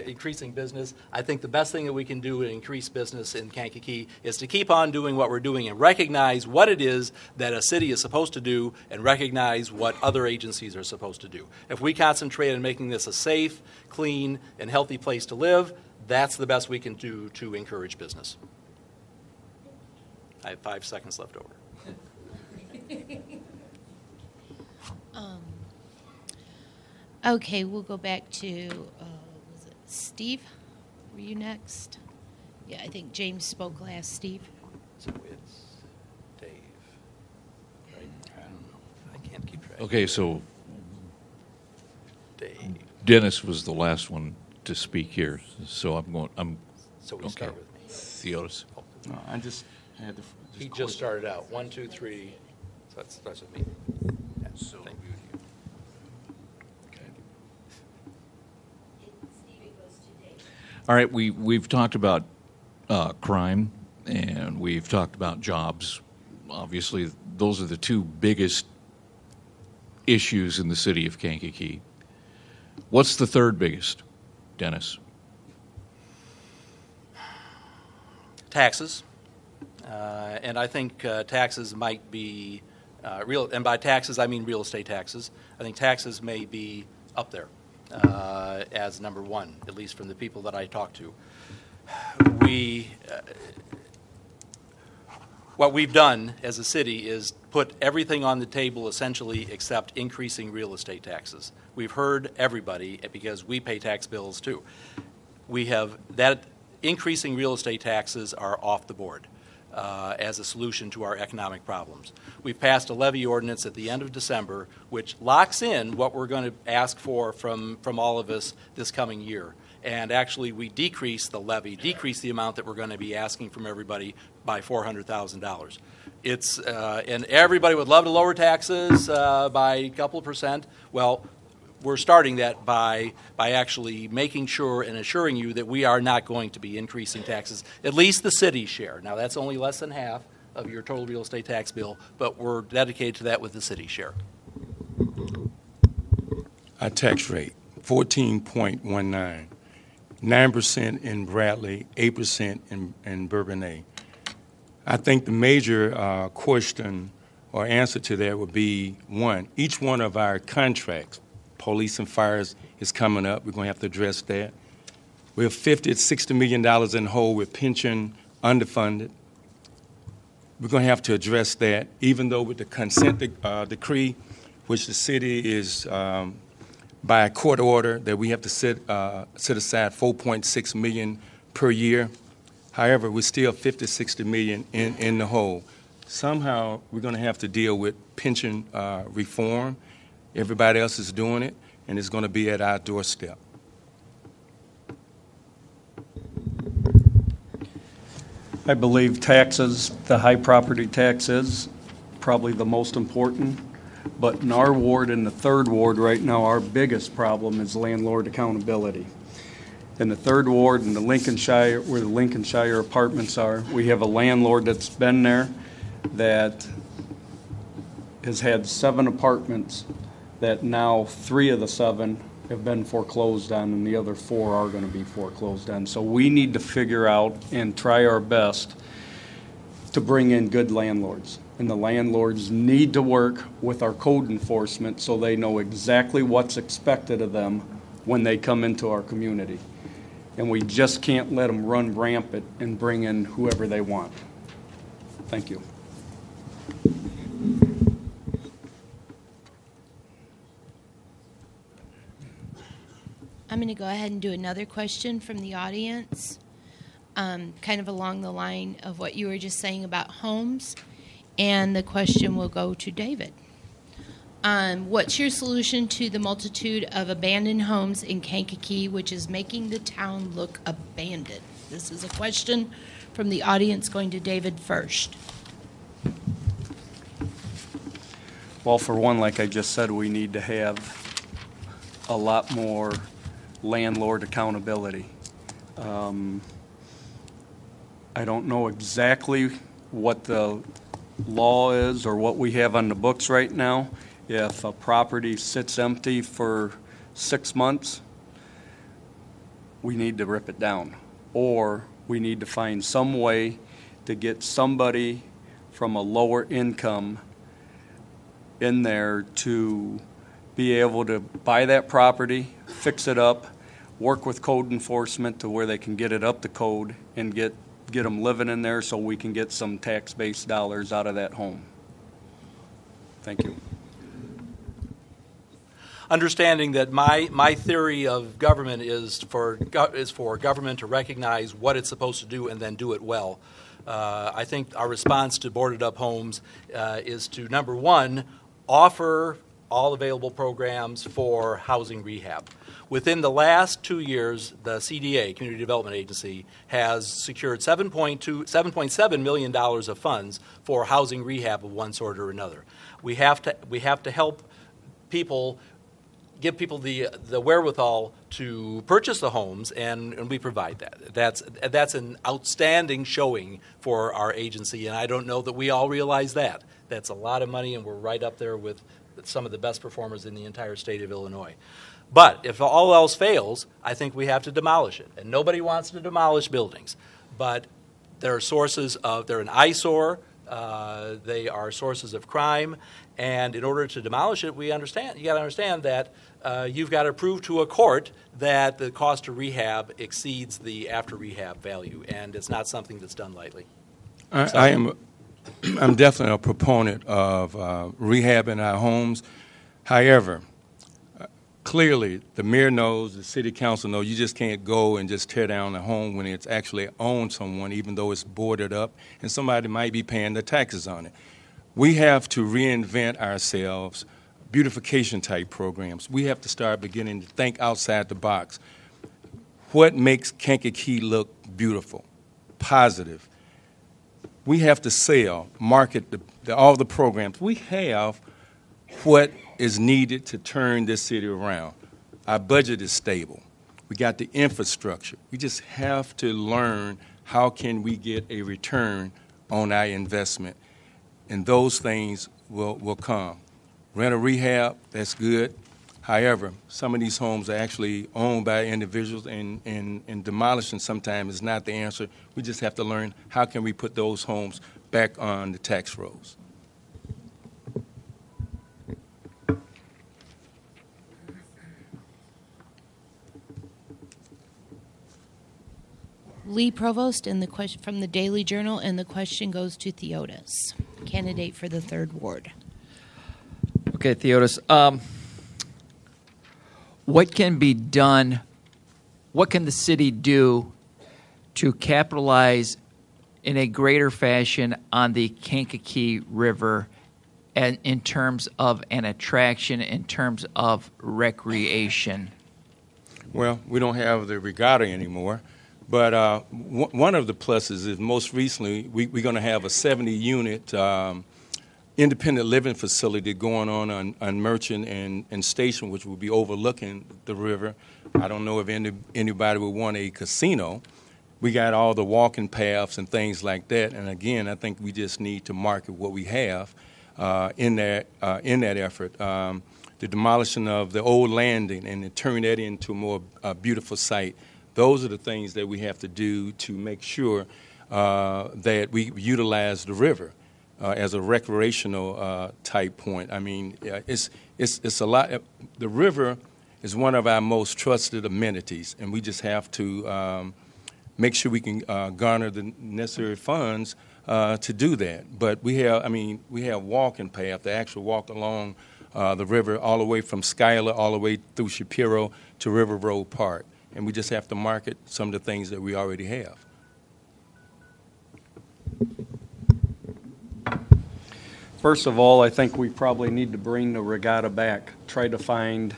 increasing business, I think the best thing that we can do to increase business in Kankakee is to keep on doing what we're doing and recognize what it is that a city is supposed to do and recognize what other agencies are supposed to do. If we concentrate on making this a safe, clean, and healthy place to live, that's the best we can do to encourage business. I have 5 seconds left over. Okay, we'll go back to, was it Steve? Were you next? Yeah, I think James spoke last. Steve? So it's Dave, right? I don't know. I can't keep track. Okay, so Dave. Dennis was the last one to speak here, so So we okay. start with me. Theodis. No, I just had the. He just started out. 1, 2, 3. So that starts with me. Yeah, So thank you. Okay. All right, we've talked about crime and we've talked about jobs. Obviously, those are the two biggest issues in the city of Kankakee. What's the third biggest, Dennis? Taxes. And I think taxes might be real, and by taxes I mean real estate taxes. I think taxes may be up there as number one, at least from the people that I talk to. What we've done as a city is put everything on the table essentially except increasing real estate taxes. We've heard everybody because we pay tax bills too. We have that increasing real estate taxes are off the board as a solution to our economic problems. We've passed a levy ordinance at the end of December which locks in what we're going to ask for from all of us this coming year. And actually we decrease the levy, decrease the amount that we're going to be asking from everybody by $400,000. It's and everybody would love to lower taxes by a couple of percent. Well, we're starting that by actually making sure and assuring you that we are not going to be increasing taxes, at least the city's share. Now, that's only less than half of your total real estate tax bill, but we're dedicated to that with the city's share. Our tax rate, 14.19, 9% in Bradley, 8% in Bourbonnais. I think the major question or answer to that would be, one, each one of our contracts, police and fires, is coming up. We're going to have to address that. We have $50 to $60 million in hole with pension underfunded. We're going to have to address that, even though with the consent decree, which the city is by a court order that we have to set aside $4.6 million per year. However, we're still $50, $60 million in the hole. Somehow, we're going to have to deal with pension reform. Everybody else is doing it, and it's going to be at our doorstep. I believe taxes, the high property tax is probably the most important. But in our ward, in the third ward right now, our biggest problem is landlord accountability. In the third ward in the Lincolnshire, where the Lincolnshire apartments are, we have a landlord that's been there that has had 7 apartments that now 3 of the 7 have been foreclosed on, and the other 4 are going to be foreclosed on. So we need to figure out and try our best to bring in good landlords. And the landlords need to work with our code enforcement so they know exactly what's expected of them when they come into our community. And we just can't let them run rampant and bring in whoever they want. Thank you. I'm going to go ahead and do another question from the audience, kind of along the line of what you were just saying about homes. And the question will go to David. What's your solution to the multitude of abandoned homes in Kankakee, which is making the town look abandoned? This is a question from the audience going to David first. Well, for one, like I just said, we need to have a lot more landlord accountability. I don't know exactly what the law is or what we have on the books right now. If a property sits empty for 6 months, we need to rip it down. Or we need to find some way to get somebody from a lower income in there to be able to buy that property, fix it up, work with code enforcement to where they can get it up to code and get them living in there so we can get some tax-based dollars out of that home. Thank you. Understanding that my theory of government is for government to recognize what it's supposed to do and then do it well. I think our response to boarded up homes is to, number one, offer all available programs for housing rehab. Within the last 2 years, the CDA, Community Development Agency, has secured $7.7 million of funds for housing rehab of one sort or another. We have to help people, give people the wherewithal to purchase the homes, and we provide that. That's an outstanding showing for our agency, and I don't know that we all realize that. That's a lot of money, and we're right up there with some of the best performers in the entire state of Illinois. But if all else fails, I think we have to demolish it. And nobody wants to demolish buildings. But they're an eyesore, they are sources of crime, and in order to demolish it, you got to understand that you've got to prove to a court that the cost of rehab exceeds the after rehab value, and it's not something that's done lightly. I'm definitely a proponent of rehab in our homes. However, clearly the mayor knows, the city council knows, you just can't go and just tear down a home when it's actually owned someone, even though it's boarded up, and somebody might be paying the taxes on it. We have to reinvent ourselves, beautification type programs. We have to start beginning to think outside the box. What makes Kankakee look beautiful, positive? We have to sell, market all the programs. We have what is needed to turn this city around. Our budget is stable. We got the infrastructure. We just have to learn how can we get a return on our investment, and those things will come. Rental rehab, that's good. However, some of these homes are actually owned by individuals, and demolishing sometimes is not the answer. We just have to learn how can we put those homes back on the tax rolls. Lee Provost and the question from the Daily Journal, and the question goes to Theotis, candidate for the 3rd Ward. Okay, Theotis. What can be done, what can the city do to capitalize in a greater fashion on the Kankakee River and in terms of an attraction, in terms of recreation? Well, we don't have the regatta anymore, but one of the pluses is most recently we're going to have a 70-unit independent living facility going on Merchant and Station, which will be overlooking the river. I don't know if anybody would want a casino. We got all the walking paths and things like that. And again, I think we just need to market what we have. in that effort. The demolition of the old landing and to turn that into a more beautiful site. Those are the things that we have to do to make sure that we utilize the river as a recreational type point. I mean, it's a lot. The river is one of our most trusted amenities, and we just have to make sure we can garner the necessary funds to do that. But we have walking path, the actual walk along the river all the way from Schuyler all the way through Shapiro to River Road Park. And we just have to market some of the things that we already have. First of all, I think we probably need to bring the regatta back, try to find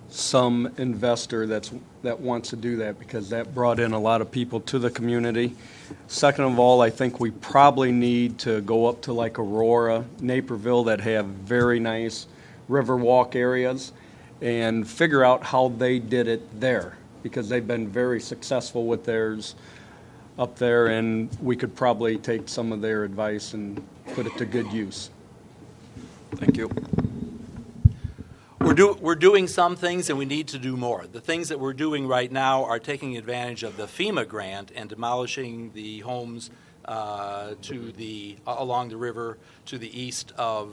some investor that wants to do that, because that brought in a lot of people to the community. Second of all, I think we probably need to go up to like Aurora, Naperville, that have very nice river walk areas, and figure out how they did it there, because they've been very successful with theirs up there, and we could probably take some of their advice and put it to good use. Thank you. We're doing some things, and we need to do more. The things that we're doing right now are taking advantage of the FEMA grant and demolishing the homes along the river to the east of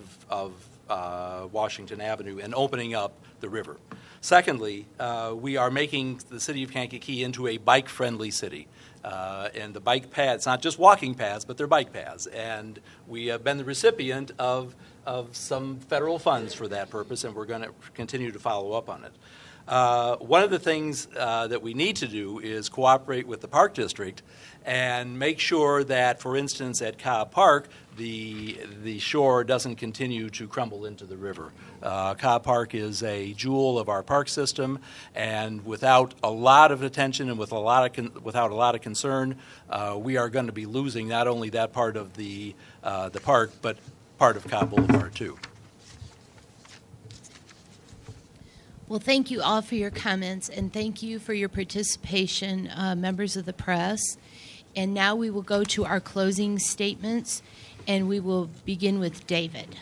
Washington Avenue and opening up the river. Secondly, we are making the city of Kankakee into a bike-friendly city. And the bike paths, not just walking paths, but they're bike paths. And we have been the recipient of some federal funds for that purpose, and we're going to continue to follow up on it. One of the things that we need to do is cooperate with the Park District and make sure that, for instance, at Cobb Park, the shore doesn't continue to crumble into the river. Cobb Park is a jewel of our park system, and without a lot of attention and without a lot of concern, we are going to be losing not only that part of the park, but part of Cobb Boulevard too. Well, thank you all for your comments, and thank you for your participation, members of the press. And now we will go to our closing statements, and we will begin with David.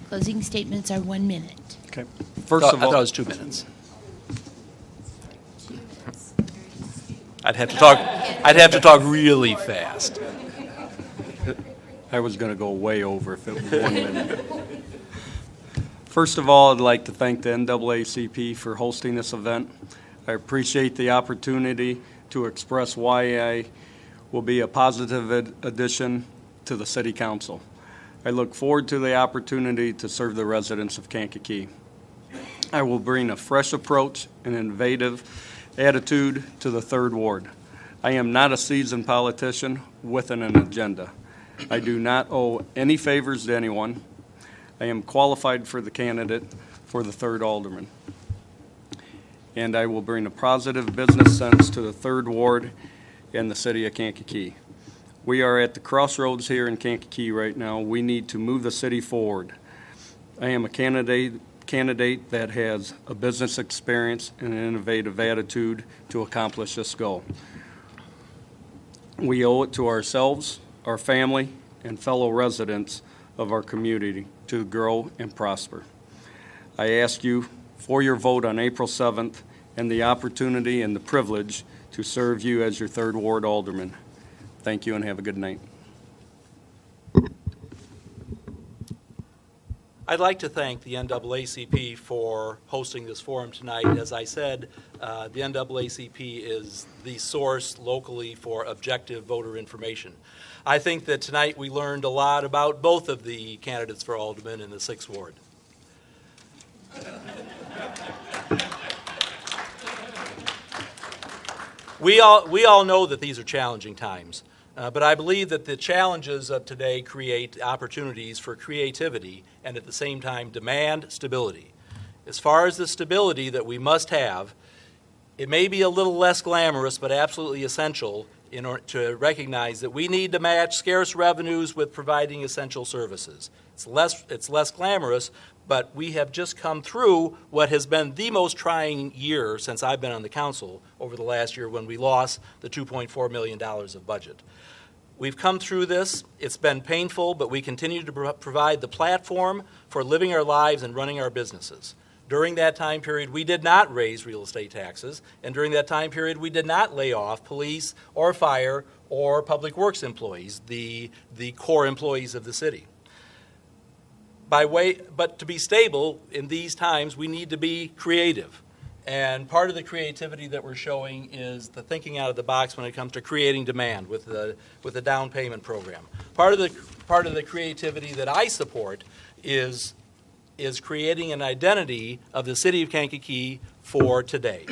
Closing statements are 1 minute. Okay. First of all, I thought it was 2 minutes. I'd have to talk really fast. I was going to go way over if it was 1 minute. First of all, I'd like to thank the NAACP for hosting this event. I appreciate the opportunity to express why I will be a positive addition to the City Council. I look forward to the opportunity to serve the residents of Kankakee. I will bring a fresh approach and innovative attitude to the Third Ward. I am not a seasoned politician with an agenda. I do not owe any favors to anyone. I am qualified for the candidate for the 3rd Alderman. And I will bring a positive business sense to the 3rd Ward and the city of Kankakee. We are at the crossroads here in Kankakee right now. We need to move the city forward. I am a candidate that has a business experience and an innovative attitude to accomplish this goal. We owe it to ourselves, our family, and fellow residents of our community to grow and prosper. I ask you for your vote on April 7th and the opportunity and the privilege to serve you as your 3rd Ward Alderman. Thank you and have a good night. I'd like to thank the NAACP for hosting this forum tonight. As I said, the NAACP is the source locally for objective voter information. I think that tonight we learned a lot about both of the candidates for Alderman in the 6th Ward. We all know that these are challenging times, but I believe that the challenges of today create opportunities for creativity and at the same time demand stability. As far as the stability that we must have, it may be a little less glamorous but absolutely essential in order to recognize that we need to match scarce revenues with providing essential services. It's less glamorous, but we have just come through what has been the most trying year since I've been on the council over the last year when we lost the $2.4 million of budget. We've come through this. It's been painful, but we continue to provide the platform for living our lives and running our businesses. During that time period, we did not raise real estate taxes, and during that time period, we did not lay off police or fire or public works employees, the core employees of the city. But to be stable in these times, we need to be creative. And part of the creativity that we're showing is the thinking out of the box when it comes to creating demand with the down payment program. Part of the creativity that I support is creating an identity of the city of Kankakee for today,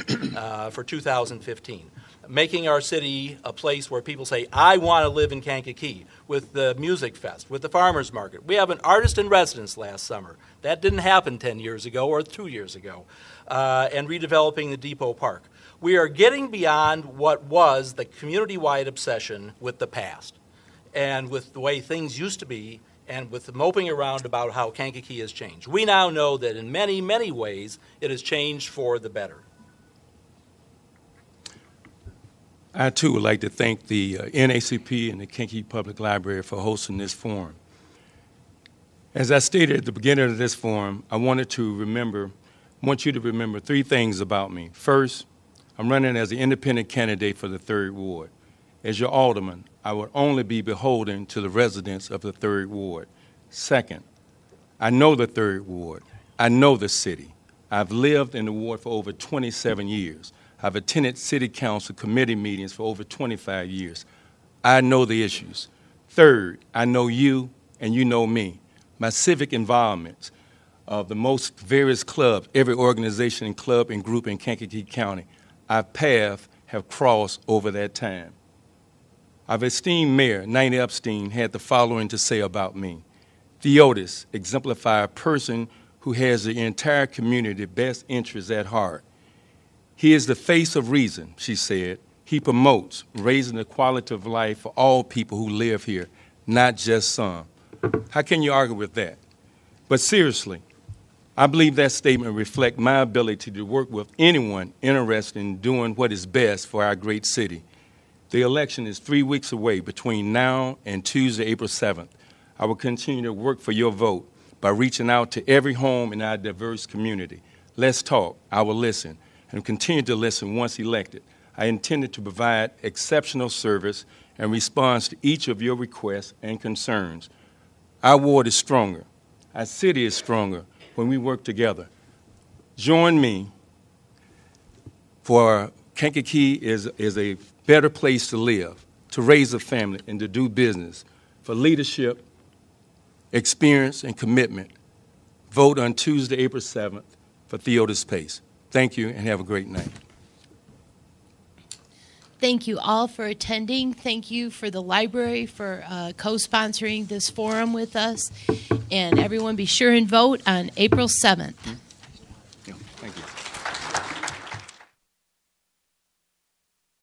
for 2015. Making our city a place where people say, I want to live in Kankakee, with the Music Fest, with the Farmers Market. We have an artist in residence last summer. That didn't happen 10 years ago or 2 years ago. And redeveloping the Depot Park. We are getting beyond what was the community-wide obsession with the past and with the way things used to be and with the moping around about how Kankakee has changed. We now know that in many, many ways it has changed for the better. I, too, would like to thank the NACP and the Kankakee Public Library for hosting this forum. As I stated at the beginning of this forum, I want you to remember 3 things about me. First, I'm running as an independent candidate for the 3rd Ward. As your alderman, I would only be beholden to the residents of the 3rd Ward. Second, I know the 3rd Ward. I know the city. I've lived in the ward for over 27 years. I've attended city council committee meetings for over 25 years. I know the issues. Third, I know you and you know me. My civic involvements of the most various clubs, every organization and club and group in Kankakee County, our paths have crossed over that time. Our esteemed mayor, Ninety Epstein, had the following to say about me. Theotis exemplifies a person who has the entire community's best interests at heart. He is the face of reason, she said. He promotes raising the quality of life for all people who live here, not just some. How can you argue with that? But seriously, I believe that statement reflects my ability to work with anyone interested in doing what is best for our great city. The election is 3 weeks away between now and Tuesday, April 7th. I will continue to work for your vote by reaching out to every home in our diverse community. Let's talk. I will listen and continue to listen once elected. I intended to provide exceptional service and response to each of your requests and concerns. Our ward is stronger. Our city is stronger when we work together. Join me for Kankakee is a better place to live, to raise a family, and to do business. For leadership, experience, and commitment, vote on Tuesday, April 7th for Theotis Pace. Thank you, and have a great night. Thank you all for attending. Thank you for the library for co-sponsoring this forum with us. And everyone be sure and vote on April 7th. Yeah, thank you.